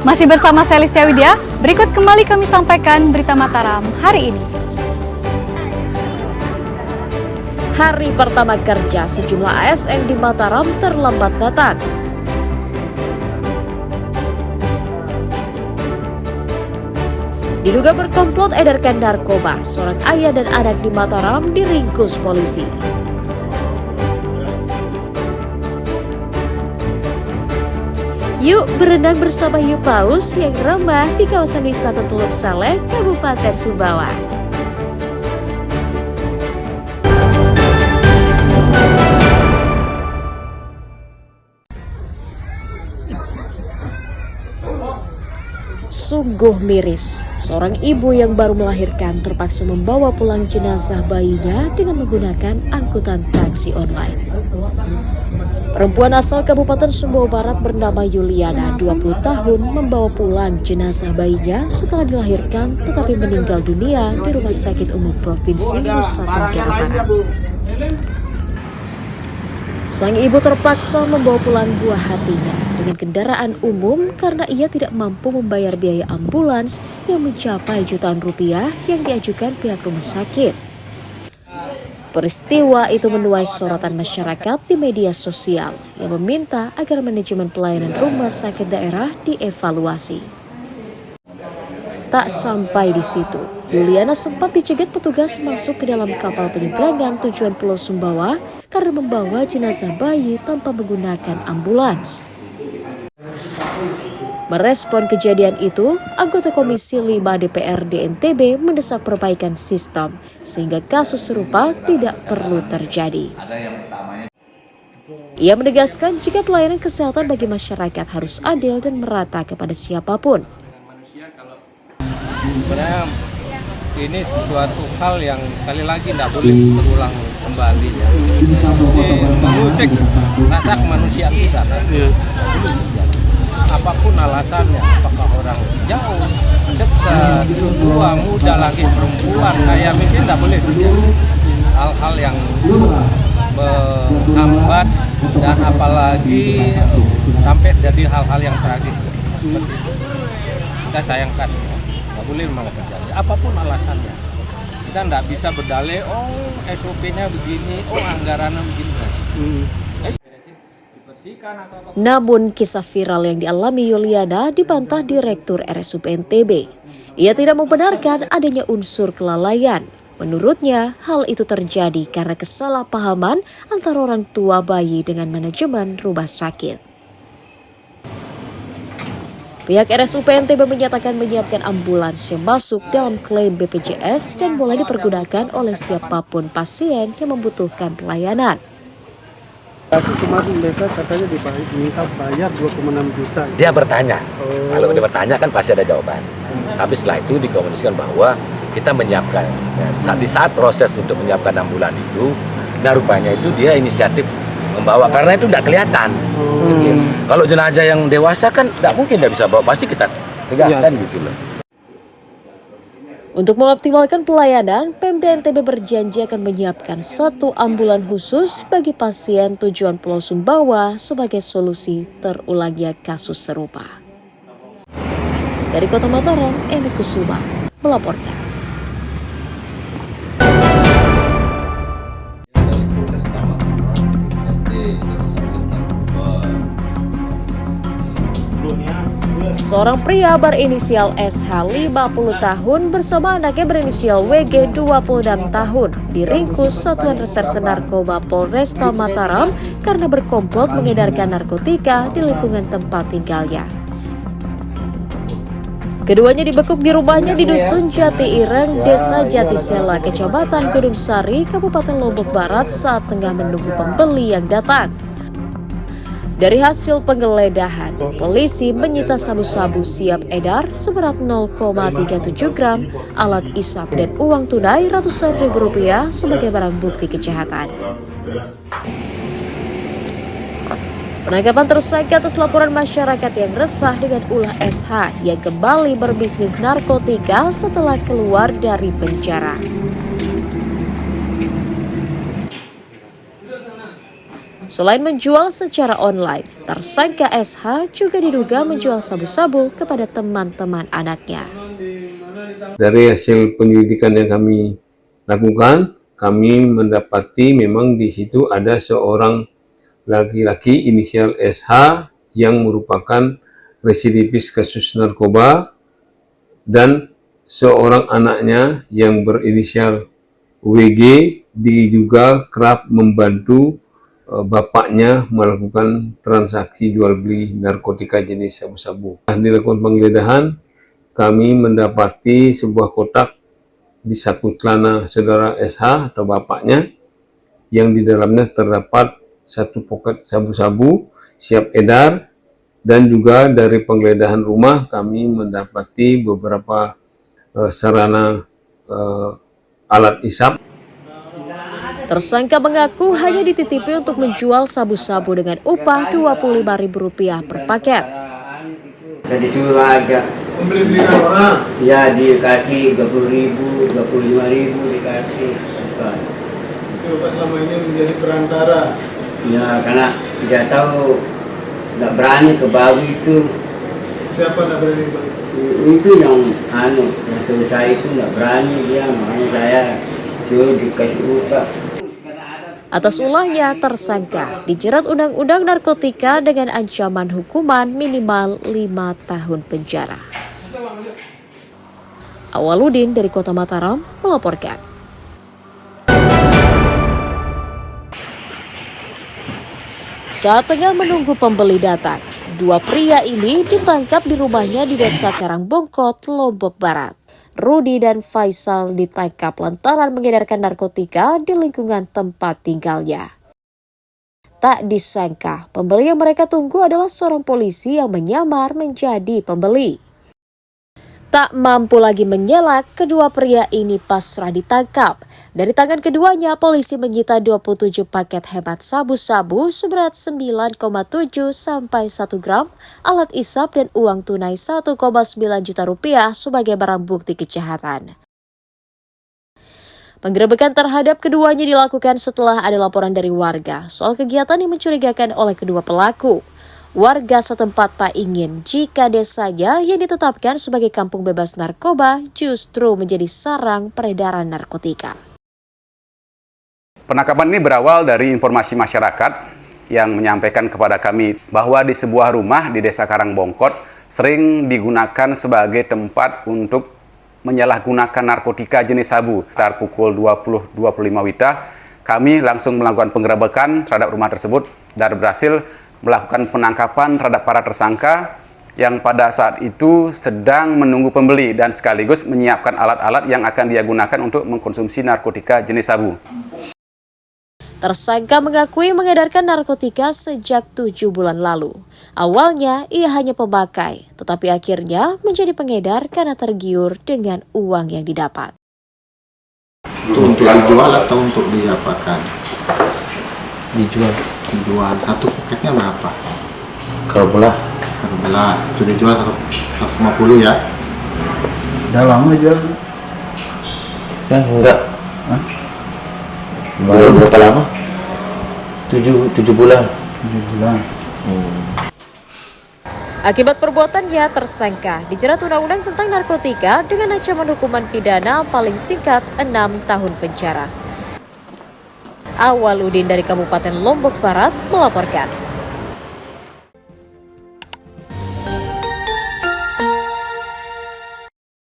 Masih bersama saya Listia Widya, berikut kembali kami sampaikan berita Mataram hari ini. Hari pertama kerja sejumlah ASN di Mataram terlambat datang. Diduga berkomplot edarkan narkoba, seorang ayah dan anak di Mataram diringkus polisi. Yuk berenang bersama hiu paus yang ramah di kawasan wisata Teluk Saleh, Kabupaten Sumbawa. Sungguh miris, seorang ibu yang baru melahirkan terpaksa membawa pulang jenazah bayinya dengan menggunakan angkutan taksi online. Perempuan asal Kabupaten Sumbawa Barat bernama Yuliana, 20 tahun, membawa pulang jenazah bayinya setelah dilahirkan tetapi meninggal dunia di Rumah Sakit Umum Provinsi Nusa Tenggara Barat. Sang ibu terpaksa membawa pulang buah hatinya dengan kendaraan umum karena ia tidak mampu membayar biaya ambulans yang mencapai jutaan rupiah yang diajukan pihak rumah sakit. Peristiwa itu menuai sorotan masyarakat di media sosial yang meminta agar manajemen pelayanan rumah sakit daerah dievaluasi. Tak sampai di situ, Yuliana sempat dicegat petugas masuk ke dalam kapal penyeberangan tujuan Pulau Sumbawa karena membawa jenazah bayi tanpa menggunakan ambulans. Merespon kejadian itu, anggota Komisi 5 DPRD NTB mendesak perbaikan sistem sehingga kasus serupa tidak perlu terjadi. Ia menegaskan jika pelayanan kesehatan bagi masyarakat harus adil dan merata kepada siapapun. Sebenarnya ini suatu hal yang sekali lagi tidak boleh terulang kembali. Jadi mengusik rasa kemanusiaan kita. Apapun alasannya, apakah orang jauh, dekat, tua, muda, lagi perempuan, kayak mungkin tidak boleh terjadi hal-hal yang menghambat dan apalagi sampai jadi hal-hal yang tragis seperti itu. Kita sayangkan, tidak boleh memang terjadi, apapun alasannya. Kita tidak bisa berdalih, oh SOP-nya begini, oh anggarannya begini. Namun kisah viral yang dialami Yuliana dibantah Direktur RSUP NTB. Ia tidak membenarkan adanya unsur kelalaian. Menurutnya, hal itu terjadi karena kesalahpahaman antara orang tua bayi dengan manajemen rumah sakit. Pihak RSUP NTB menyatakan menyiapkan ambulans yang masuk dalam klaim BPJS dan mulai dipergunakan oleh siapapun pasien yang membutuhkan pelayanan. Kemarin mereka katanya diminta bayar 2,6 juta. Dia bertanya, kalau dia bertanya kan pasti ada jawaban. Tapi setelah itu dikomunikasikan bahwa kita menyiapkan. Di saat proses untuk menyiapkan ambulan itu, nah rupanya itu dia inisiatif membawa karena itu tidak kelihatan. Kecil. Kalau jenazah yang dewasa kan tidak mungkin dia bisa bawa, pasti kita tegakkan gitu loh. Untuk mengoptimalkan pelayanan, Pemda NTB berjanji akan menyiapkan 1 ambulan khusus bagi pasien tujuan Pulau Sumbawa sebagai solusi terulangnya kasus serupa. Dari Kota Mataram, Emi Kusuma melaporkan. Seorang pria berinisial SH 50 tahun bersama anaknya berinisial WG 26 tahun diringkus Satuan Reserse Narkoba Polresta Mataram karena berkomplot mengedarkan narkotika di lingkungan tempat tinggalnya. Keduanya dibekuk di rumahnya di Dusun Jati Ireng, Desa Jatisela, Kecamatan Gunung Sari, Kabupaten Lombok Barat saat tengah menunggu pembeli yang datang. Dari hasil penggeledahan, polisi menyita sabu-sabu siap edar seberat 0,37 gram, alat isap dan uang tunai ratusan ribu rupiah sebagai barang bukti kejahatan. Penangkapan tersangka atas laporan masyarakat yang resah dengan ulah SH yang kembali berbisnis narkotika setelah keluar dari penjara. Selain menjual secara online, tersangka SH juga diduga menjual sabu-sabu kepada teman-teman anaknya. Dari hasil penyelidikan yang kami lakukan, kami mendapati memang di situ ada seorang laki-laki inisial SH yang merupakan residivis kasus narkoba dan seorang anaknya yang berinisial WG diduga kerap membantu bapaknya melakukan transaksi jual beli narkotika jenis sabu-sabu. Dilakukan penggeledahan, kami mendapati sebuah kotak di saku celana saudara SH atau bapaknya yang di dalamnya terdapat 1 poket sabu-sabu siap edar, dan juga dari penggeledahan rumah kami mendapati beberapa sarana alat isap. Tersangka mengaku hanya dititipi untuk menjual sabu-sabu dengan upah Rp25.000 per paket. Jadi suruh aja. Membeli orang. Ya dikasih 30.000, 25.000 dikasih. Itu selama ini menjadi perantara. Ya karena tidak tahu, nggak berani ke bawi itu. Siapa nggak berani? Itu yang suruh saya itu nggak berani dia, makanya saya suruh dikasih upah. Atas ulahnya, tersangka dijerat Undang-Undang Narkotika dengan ancaman hukuman minimal 5 tahun penjara. Awaludin dari Kota Mataram melaporkan. Saat tengah menunggu pembeli datang, 2 pria ini ditangkap di rumahnya di Desa Karangbongkot, Lombok Barat. Rudi dan Faisal ditangkap lantaran mengedarkan narkotika di lingkungan tempat tinggalnya. Tak disangka, pembeli yang mereka tunggu adalah seorang polisi yang menyamar menjadi pembeli. Tak mampu lagi mengelak, kedua pria ini pasrah ditangkap. Dari tangan keduanya, polisi menyita 27 paket hebat sabu-sabu seberat 9,7 sampai 1 gram, alat isap dan uang tunai 1,9 juta rupiah sebagai barang bukti kejahatan. Penggerebekan terhadap keduanya dilakukan setelah ada laporan dari warga soal kegiatan yang mencurigakan oleh kedua pelaku. Warga setempat tak ingin jika desanya yang ditetapkan sebagai kampung bebas narkoba justru menjadi sarang peredaran narkotika. Penangkapan ini berawal dari informasi masyarakat yang menyampaikan kepada kami bahwa di sebuah rumah di Desa Karangbongkot sering digunakan sebagai tempat untuk menyalahgunakan narkotika jenis sabu. Sekitar pukul 20.25 WITA, kami langsung melakukan penggerebekan terhadap rumah tersebut dan berhasil melakukan penangkapan terhadap para tersangka yang pada saat itu sedang menunggu pembeli dan sekaligus menyiapkan alat-alat yang akan dia gunakan untuk mengkonsumsi narkotika jenis sabu. Tersangka mengakui mengedarkan narkotika sejak 7 bulan lalu. Awalnya ia hanya pemakai, tetapi akhirnya menjadi pengedar karena tergiur dengan uang yang didapat. Untuk dijual atau untuk diapakan? Dijual. Satu paketnya berapa? Kalau belah sudah dijual 150 ya? udah lama jual. Ya enggak. Baru berapa lama? 7 bulan. 7 bulan. Akibat perbuatannya, tersangka dijerat Undang-Undang tentang narkotika dengan ancaman hukuman pidana paling singkat 6 tahun penjara. Awaludin dari Kabupaten Lombok Barat melaporkan.